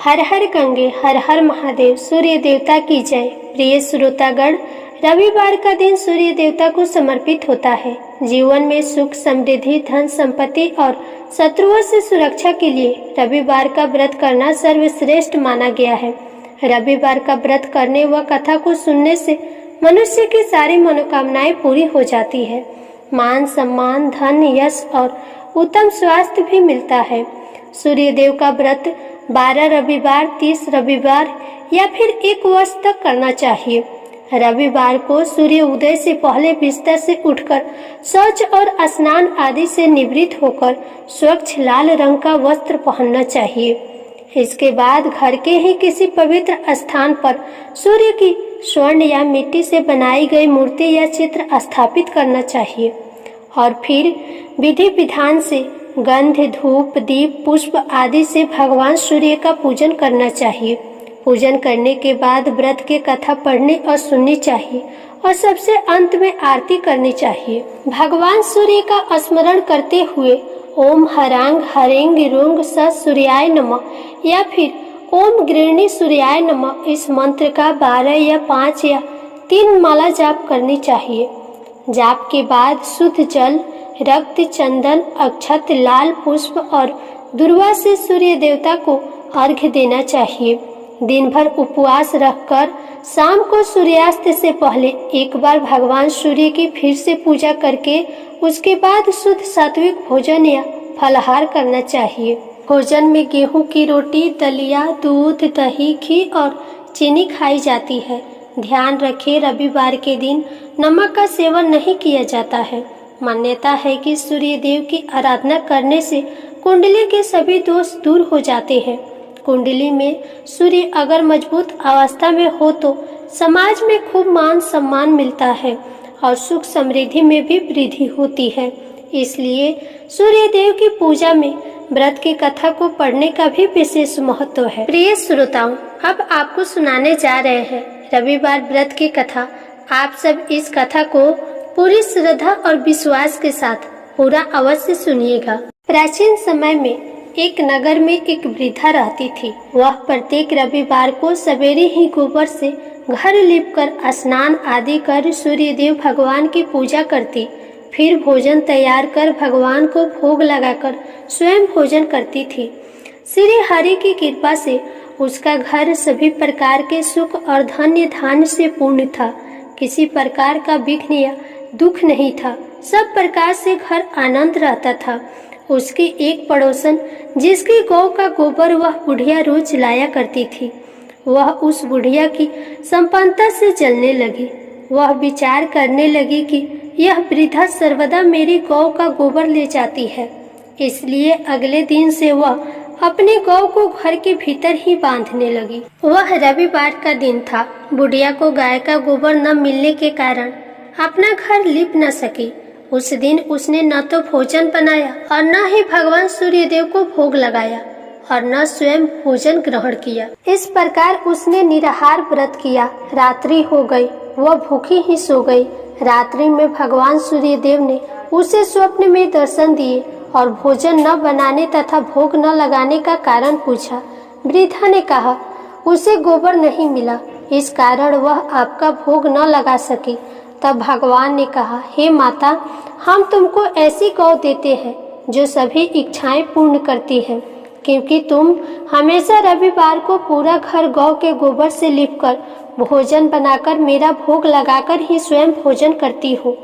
हर हर गंगे हर हर महादेव, सूर्य देवता की जय। प्रिय श्रोतागण, रविवार का दिन सूर्य देवता को समर्पित होता है। जीवन में सुख समृद्धि धन संपत्ति और शत्रुओं से सुरक्षा के लिए रविवार का व्रत करना सर्वश्रेष्ठ माना गया है। रविवार का व्रत करने व कथा को सुनने से मनुष्य की सारी मनोकामनाएं पूरी हो जाती है। मान सम्मान धन यश और उत्तम स्वास्थ्य भी मिलता है। सूर्य देव का व्रत 12 रविवार 30 रविवार या फिर 1 वर्ष तक करना चाहिए। रविवार को सूर्य उदय से पहले बिस्तर से उठकर शौच और स्नान आदि से निवृत्त होकर स्वच्छ लाल रंग का वस्त्र पहनना चाहिए। इसके बाद घर के ही किसी पवित्र स्थान पर सूर्य की स्वर्ण या मिट्टी से बनाई गई मूर्ति या चित्र स्थापित करना चाहिए और फिर विधि विधान से गंध धूप दीप पुष्प आदि से भगवान सूर्य का पूजन करना चाहिए। पूजन करने के बाद व्रत की कथा पढ़नी और सुननी चाहिए और सबसे अंत में आरती करनी चाहिए। भगवान सूर्य का स्मरण करते हुए ओम हरांग हरेंग रुंग स सूर्याय नमः या फिर ओम गृहिणी सूर्याय नमः इस मंत्र का 12 या 5 या 3 माला जाप करनी चाहिए। जाप के बाद शुद्ध जल रक्त चंदन अक्षत लाल पुष्प और दुर्वा से सूर्य देवता को अर्घ्य देना चाहिए। दिन भर उपवास रखकर शाम को सूर्यास्त से पहले एक बार भगवान सूर्य की फिर से पूजा करके उसके बाद शुद्ध सात्विक भोजन या फलाहार करना चाहिए। भोजन में गेहूं की रोटी दलिया दूध दही घी और चीनी खाई जाती है। ध्यान रखें, रविवार के दिन नमक का सेवन नहीं किया जाता है। मान्यता है कि सूर्य देव की आराधना करने से कुंडली के सभी दोष दूर हो जाते हैं। कुंडली में सूर्य अगर मजबूत अवस्था में हो तो समाज में खूब मान सम्मान मिलता है और सुख समृद्धि में भी वृद्धि होती है। इसलिए सूर्य देव की पूजा में व्रत की कथा को पढ़ने का भी विशेष महत्व है। प्रिय श्रोताओं, अब आपको सुनाने जा रहे हैं रविवार व्रत की कथा। आप सब इस कथा को पूरी श्रद्धा और विश्वास के साथ पूरा अवश्य सुनिएगा। प्राचीन समय में एक नगर में एक वृद्धा रहती थी। वह प्रत्येक रविवार को सवेरे ही गोबर से घर लीपकर स्नान आदि कर सूर्य देव भगवान की पूजा करती। फिर भोजन तैयार कर भगवान को भोग लगाकर स्वयं भोजन करती थी। श्री हरि की कृपा से उसका घर सभी प्रकार के सुख और धन्य धान्य से पूर्ण था। किसी प्रकार का विघ्न या दुख नहीं था। सब प्रकार से घर आनंद रहता था। उसकी एक पड़ोसन जिसकी गौ का गोबर वह बुढ़िया रोज लाया करती थी, वह उस बुढ़िया की संपन्नता से जलने लगी। वह विचार करने लगी कि यह वृद्धा सर्वदा मेरी गौ का गोबर ले जाती है। इसलिए अगले दिन से वह अपनी गौ को घर के भीतर ही बांधने लगी। वह रविवार का दिन था। बुढ़िया को गाय का गोबर न मिलने के कारण अपना घर लीप न सकी। उस दिन उसने न तो भोजन बनाया और न ही भगवान सूर्य देव को भोग लगाया और न स्वयं भोजन ग्रहण किया। इस प्रकार उसने निराहार व्रत किया। रात्रि हो गई, वह भूखी ही सो गई। रात्रि में भगवान सूर्य देव ने उसे स्वप्न में दर्शन दिए और भोजन न बनाने तथा भोग न लगाने का कारण पूछा। वृद्धा ने कहा, उसे गोबर नहीं मिला, इस कारण वह आपका भोग न लगा सकी। तब भगवान ने कहा, हे माता, हम तुमको ऐसी गौ देते हैं जो सभी इच्छाएं पूर्ण करती है, क्योंकि तुम हमेशा रविवार को पूरा घर गौ के गोबर से लीपकर भोजन बनाकर मेरा भोग लगाकर ही स्वयं भोजन करती हो।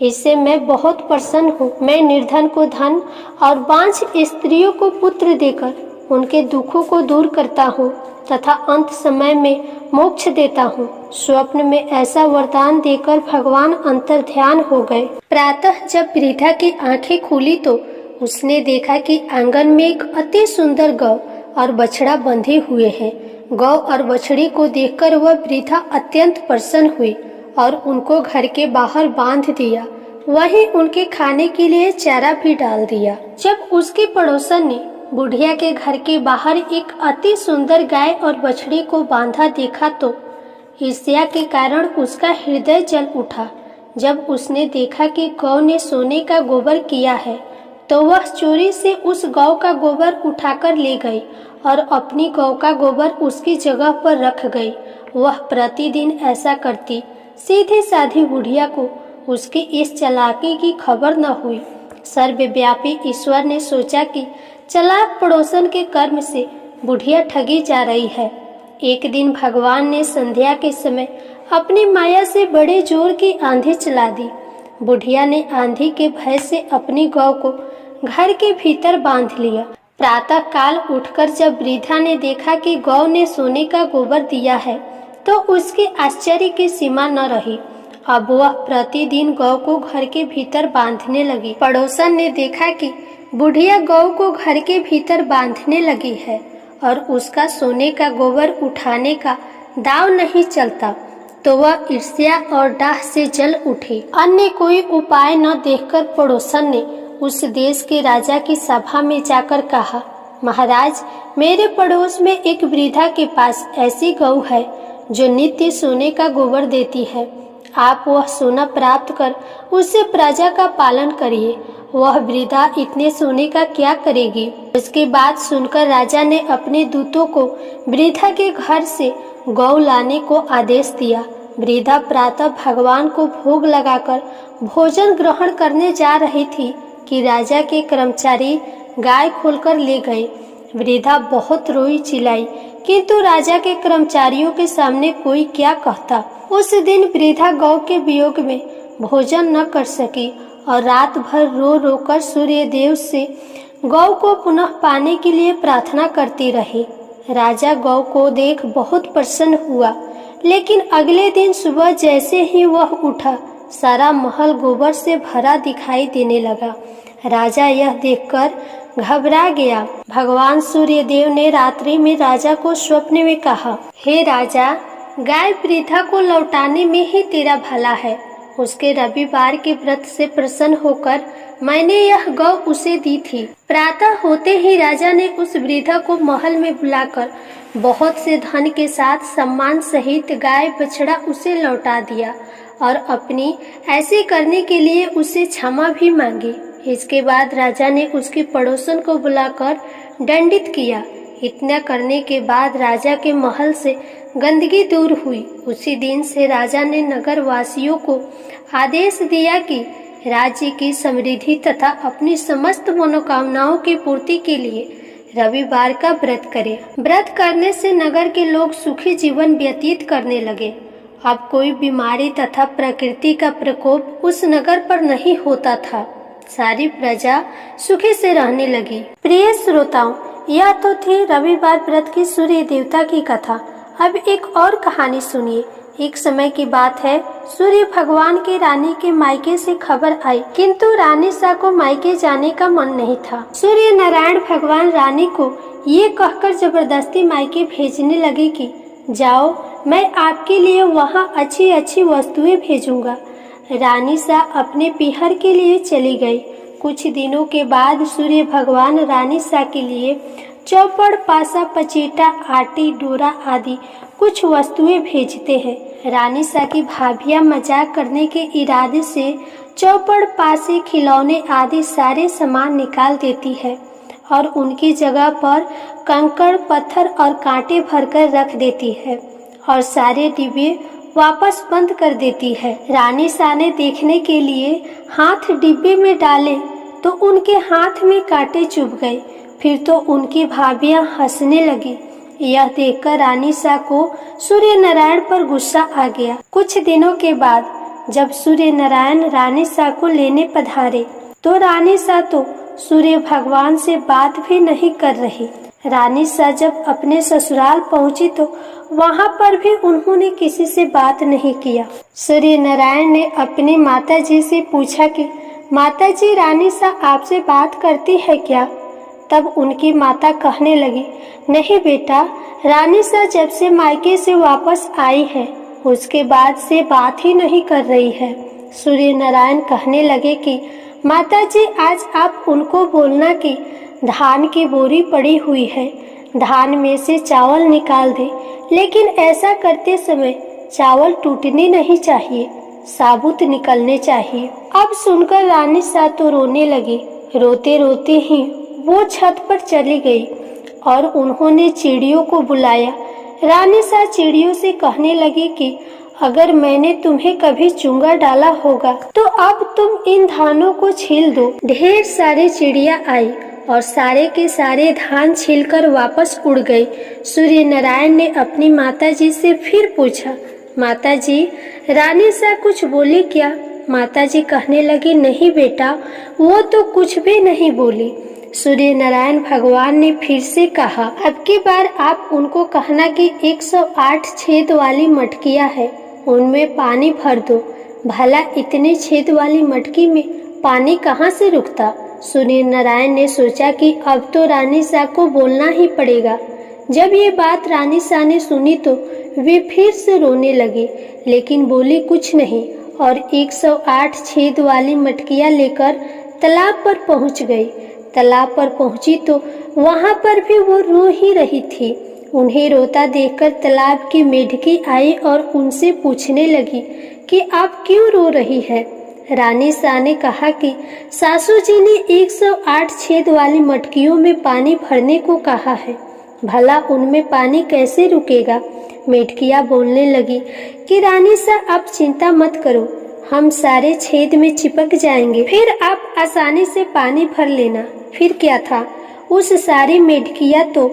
इससे मैं बहुत प्रसन्न हूँ। मैं निर्धन को धन और बांझ स्त्रियों को पुत्र देकर उनके दुखों को दूर करता हूँ तथा अंत समय में मोक्ष देता हूँ। स्वप्न में ऐसा वरदान देकर भगवान अंतर ध्यान हो गए। प्रातः जब वृद्धा की आंखें खुली तो उसने देखा कि आंगन में एक अति सुंदर गौ और बछड़ा बंधे हुए हैं। गौ और बछड़ी को देखकर वह वृद्धा अत्यंत प्रसन्न हुई और उनको घर के बाहर बांध दिया। वहीं उनके खाने के लिए चारा भी डाल दिया। जब उसके पड़ोसन ने बुढ़िया के घर के बाहर एक अति सुंदर गाय और बछड़ी को बांधा देखा तो ईर्ष्या के कारण उसका हृदय जल उठा। जब उसने देखा कि गौ ने सोने का गोबर किया है तो वह चोरी से उस गौ का गोबर उठाकर ले गई और अपनी गौ का गोबर उसकी जगह पर रख गई। वह प्रतिदिन ऐसा करती। सीधी साधी बुढ़िया को उसकी इस चालाकी की खबर न हुई। सर्वव्यापी ईश्वर ने सोचा कि चालाक पड़ोसन के कर्म से बुढ़िया ठगी जा रही है। एक दिन भगवान ने संध्या के समय अपनी माया से बड़े जोर की आंधी चला दी। बुढ़िया ने आंधी के भय से अपनी गौ को घर के भीतर बांध लिया। प्रातः काल उठकर जब वृद्धा ने देखा कि गौ ने सोने का गोबर दिया है तो उसके आश्चर्य की सीमा न रही। अब वह प्रतिदिन गौ को घर के भीतर बांधने लगी। पड़ोसन ने देखा कि बुढ़िया गौ को घर के भीतर बांधने लगी है और उसका सोने का गोबर उठाने का दाव नहीं चलता तो वह ईर्ष्या और डाह से जल उठी। अन्य कोई उपाय न देखकर पड़ोसन ने उस देश के राजा की सभा में जाकर कहा, महाराज, मेरे पड़ोस में एक वृद्धा के पास ऐसी गौ है जो नित्य सोने का गोबर देती है। आप वह सोना प्राप्त कर उससे प्रजा का पालन करिए। वह वृद्धा इतने सोने का क्या करेगी। उसकी बात सुनकर राजा ने अपने दूतों को वृद्धा के घर से गौ लाने को आदेश दिया। वृद्धा प्रातः भगवान को भोग लगाकर भोजन ग्रहण करने जा रही थी कि राजा के कर्मचारी गाय खोलकर ले गए। वृद्धा बहुत रोई चिल्लाई, किंतु राजा के कर्मचारियों के सामने कोई क्या कहता। उस दिन वृद्धा गौ के वियोग में भोजन न कर सकी और रात भर रो रो कर सूर्य देव से गौ को पुनः पाने के लिए प्रार्थना करती रही। राजा गौ को देख बहुत प्रसन्न हुआ, लेकिन अगले दिन सुबह जैसे ही वह उठा, सारा महल गोबर से भरा दिखाई देने लगा। राजा यह देखकर घबरा गया। भगवान सूर्य देव ने रात्रि में राजा को स्वप्न में कहा, हे राजा, गाय वृद्धा को लौटाने में ही तेरा भला है। उसके रविवार के व्रत से प्रसन्न होकर मैंने यह गौ उसे दी थी। प्रातः होते ही राजा ने उस वृद्धा को महल में बुलाकर बहुत से धन के साथ सम्मान सहित गाय बछड़ा उसे लौटा दिया और अपनी ऐसे करने के लिए उसे क्षमा भी मांगी। इसके बाद राजा ने उसके पड़ोसन को बुलाकर दंडित किया। इतना करने के बाद राजा के महल से गंदगी दूर हुई। उसी दिन से राजा ने नगर वासियों को आदेश दिया कि राज्य की समृद्धि तथा अपनी समस्त मनोकामनाओं की पूर्ति के लिए रविवार का व्रत करें। व्रत करने से नगर के लोग सुखी जीवन व्यतीत करने लगे। अब कोई बीमारी तथा प्रकृति का प्रकोप उस नगर पर नहीं होता था। सारी प्रजा सुखी से रहने लगी। प्रिय श्रोताओं, यह तो थी रविवार व्रत की सूर्य देवता की कथा। अब एक और कहानी सुनिए। एक समय की बात है, सूर्य भगवान की रानी के मायके से खबर आई, किंतु रानी सा को मायके जाने का मन नहीं था। सूर्य नारायण भगवान रानी को ये कहकर जबरदस्ती मायके भेजने लगे कि जाओ, मैं आपके लिए वहाँ अच्छी अच्छी वस्तुएं भेजूंगा। रानी सा अपने पीहर के लिए चली गई। कुछ दिनों के बाद सूर्य भगवान रानी सा के लिए चौपड़, पासा, पचीटा, आटी, डोरा आदि कुछ वस्तुएं भेजते हैं। रानी सा की भाभियां मजाक करने के इरादे से चौपड़, पासे, खिलौने आदि सारे सामान निकाल देती है और उनकी जगह पर कंकड़, पत्थर और कांटे भरकर रख देती है और सारे डिब्बे वापस बंद कर देती है। रानी सा ने देखने के लिए हाथ डिब्बे में डाले तो उनके हाथ में कांटे चुभ गए। फिर तो उनकी भाभियां हंसने लगी। यह देखकर रानी सा को सूर्य नारायण पर गुस्सा आ गया। कुछ दिनों के बाद जब सूर्य नारायण रानी सा को लेने पधारे तो रानी सा तो सूर्य भगवान से बात भी नहीं कर रही। रानी सा जब अपने ससुराल पहुंची तो वहां पर भी उन्होंने किसी से बात नहीं किया। सूर्य नारायण ने अपनी माता जी से पूछा कि माता जी, रानी सा आपसे बात करती है क्या? तब उनकी माता कहने लगी, नहीं बेटा, रानी सा जब से मायके से वापस आई है उसके बाद से बात ही नहीं कर रही है। सूर्य नारायण कहने लगे कि माता जी, आज आप उनको बोलना कि धान की बोरी पड़ी हुई है, धान में से चावल निकाल दे, लेकिन ऐसा करते समय चावल टूटने नहीं चाहिए, साबुत निकलने चाहिए। अब सुनकर रानी सा तो रोने लगी। रोते रोते ही वो छत पर चली गई और उन्होंने चिड़ियों को बुलाया। रानी सा चिड़ियों से कहने लगी कि अगर मैंने तुम्हें कभी चुंगा डाला होगा तो अब तुम इन धानों को छील दो। ढेर सारी चिड़िया आई और सारे के सारे धान छीलकर वापस उड़ गए। सूर्य नारायण ने अपनी माताजी से फिर पूछा, माताजी, रानी सा कुछ बोली क्या? माताजी कहने लगी, नहीं बेटा, वो तो कुछ भी नहीं बोली। सूर्य नारायण भगवान ने फिर से कहा, अब की बार आप उनको कहना कि 108 छेद वाली मटकियां है, उनमें पानी भर दो। भला इतने छेद वाली मटकी में पानी कहाँ से रुकता? सूर्य नारायण ने सोचा कि अब तो रानी सा को बोलना ही पड़ेगा। जब ये बात रानी सा ने सुनी तो वे फिर से रोने लगी, लेकिन बोली कुछ नहीं और 108 छेद वाली मटकियां लेकर तालाब पर पहुंच गई। तालाब पर पहुंची तो वहां पर भी वो रो ही रही थी। उन्हें रोता देखकर तालाब की मेढकी आई और उनसे पूछने लगी कि आप क्यों रो रही है? रानी सा ने कहा कि सासू जी ने 108 छेद वाली मटकियों में पानी भरने को कहा है, भला उनमें पानी कैसे रुकेगा? मेढकियां बोलने लगी कि रानी सा आप चिंता मत करो, हम सारे छेद में चिपक जाएंगे, फिर आप आसानी से पानी भर लेना। फिर क्या था, उस सारी मेढकियां तो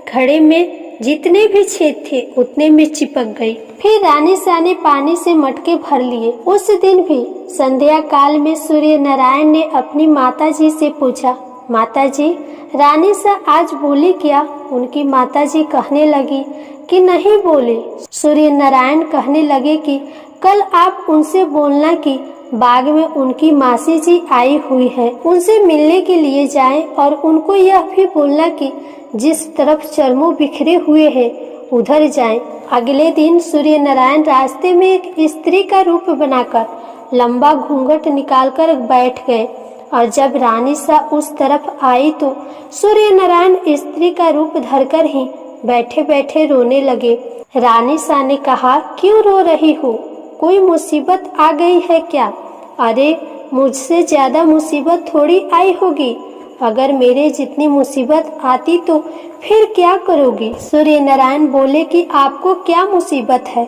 घड़े में जितने भी छेद थे उतने में चिपक गई। फिर रानी सा ने पानी से मटके भर लिए। उस दिन भी संध्या काल में सूर्य नारायण ने अपनी माताजी से पूछा, माताजी, रानी सा आज बोली क्या? उनकी माताजी कहने लगी कि नहीं बोले। सूर्य नारायण कहने लगे कि कल आप उनसे बोलना कि बाग में उनकी मासी जी आई हुई है, उनसे मिलने के लिए जाएं और उनको यह भी बोलना कि जिस तरफ चरमों बिखरे हुए हैं उधर जाएं। अगले दिन सूर्य नारायण रास्ते में एक स्त्री का रूप बनाकर लंबा घूंघट निकालकर बैठ गए और जब रानी सा उस तरफ आई तो सूर्य नारायण स्त्री का रूप धरकर ही बैठे बैठे रोने लगे। रानी सा ने कहा, क्यों रो रही हो? कोई मुसीबत आ गई है क्या? अरे, मुझसे ज्यादा मुसीबत थोड़ी आई होगी। अगर मेरे जितनी मुसीबत आती तो फिर क्या करोगी? सूर्य नारायण बोले कि आपको क्या मुसीबत है?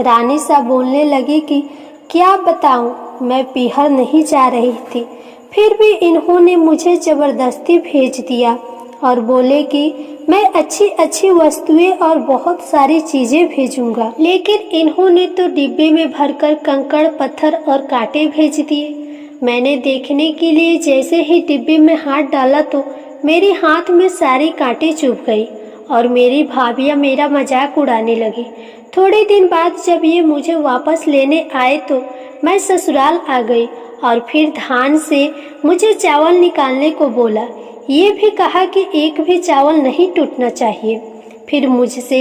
रानी सा बोलने लगी कि क्या बताऊं, मैं पीहर नहीं जा रही थी, फिर भी इन्होंने मुझे जबरदस्ती भेज दिया और बोले कि मैं अच्छी अच्छी वस्तुएं और बहुत सारी चीजें भेजूंगा, लेकिन इन्होंने तो डिब्बे में भरकर कंकड़, पत्थर और कांटे भेज दिए। मैंने देखने के लिए जैसे ही डिब्बे में हाथ डाला तो मेरे हाथ में सारे कांटे चुभ गई और मेरी भाभियां मेरा मजाक उड़ाने लगी। थोड़े दिन बाद जब ये मुझे वापस लेने आए तो मैं ससुराल आ गई और फिर धान से मुझे चावल निकालने को बोला। ये भी कहा कि एक भी चावल नहीं टूटना चाहिए। फिर मुझसे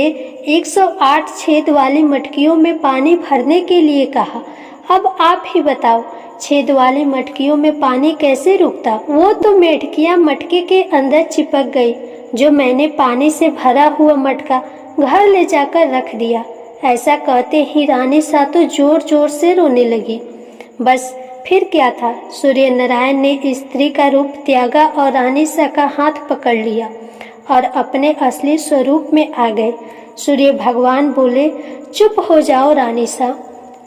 108 छेद वाली मटकियों में पानी भरने के लिए कहा। अब आप ही बताओ, छेद वाली मटकियों में पानी कैसे रुकता? वो तो मेढकियां मटके के अंदर चिपक गई, जो मैंने पानी से भरा हुआ मटका घर ले जाकर रख दिया। ऐसा कहते ही रानी सा तो जोर जोर से रोने लगी। बस फिर क्या था, सूर्य नारायण ने स्त्री का रूप त्यागा और रानी सा का हाथ पकड़ लिया और अपने असली स्वरूप में आ गए। सूर्य भगवान बोले, चुप हो जाओ रानी सा,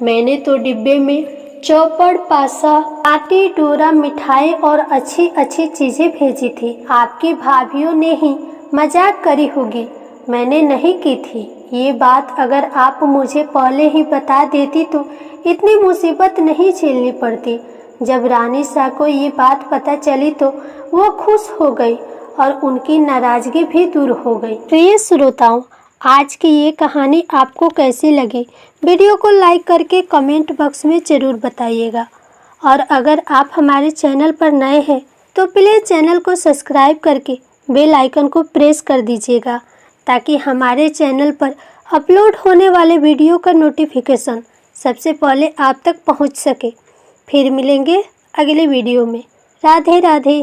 मैंने तो डिब्बे में चौपड़, पासा, आटी, डोरा, मिठाई और अच्छी अच्छी चीजें भेजी थी। आपकी भाभियों ने ही मजाक करी होगी, मैंने नहीं की थी। ये बात अगर आप मुझे पहले ही बता देती तो इतनी मुसीबत नहीं झेलनी पड़ती। जब रानी सा को ये बात पता चली तो वो खुश हो गई और उनकी नाराजगी भी दूर हो गई। प्रिय श्रोताओं, आज की ये कहानी आपको कैसी लगी? वीडियो को लाइक करके कमेंट बॉक्स में ज़रूर बताइएगा। और अगर आप हमारे चैनल पर नए हैं तो प्लीज़ चैनल को सब्सक्राइब करके बेल आइकन को प्रेस कर दीजिएगा, ताकि हमारे चैनल पर अपलोड होने वाले वीडियो का नोटिफिकेशन सबसे पहले आप तक पहुंच सके। फिर मिलेंगे अगले वीडियो में। राधे राधे।